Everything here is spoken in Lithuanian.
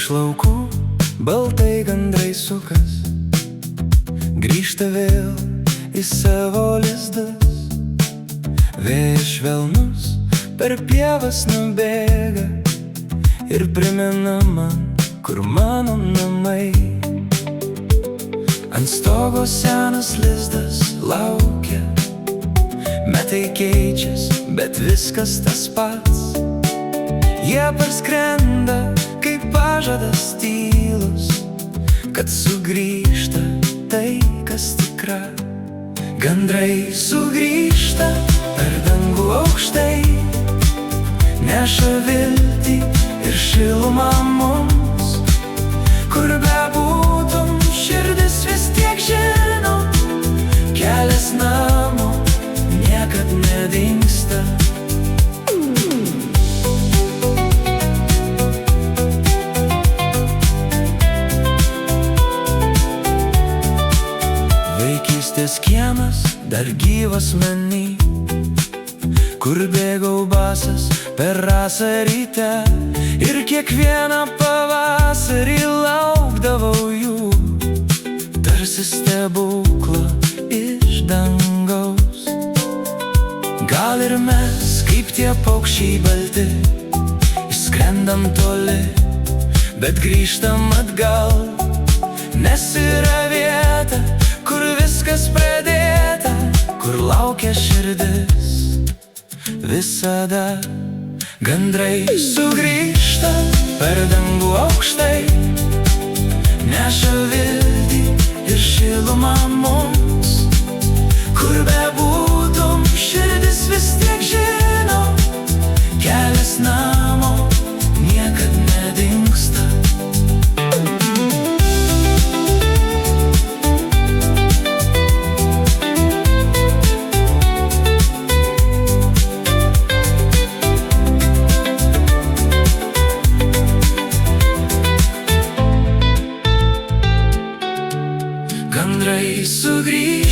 Iš laukų baltai gandrai sukas, grįžta vėl į savo lizdus. Vėjas švelnus per pievas nubėga ir primena man, kur mano namai. Ant stogo senas lizdas laukia, metai keičias, bet viskas tas pats. Jie parskrenda kaip pažadas tylus, kad sugrįžta tai, kas tikra. Gandrai sugrįžta per dangų aukštai, neša viltį ir šilumą mums. Kur bebūtum, širdis vis tiek žino, kelias namo niekad nedingsta. Vaikystės kiemas dar gyvas many, kur bėgau basas per rasą ryte, ir kiekvieną pavasarį laukdavau jų, tarsi stebuklo iš dangaus. Gal ir mes, kaip tie paukščiai balti, išskrendam toli, bet grįžtam atgal, nes yra vieta, kur viskas pradėta, kur laukia širdis visada. Gandrai sugrįžta per dangų aukštai, neša viltį ir šilumą mums. Kur bebūtum, širdis vis tiek žino, kelias namo niekad nedingsta. Gandrai sugrįžta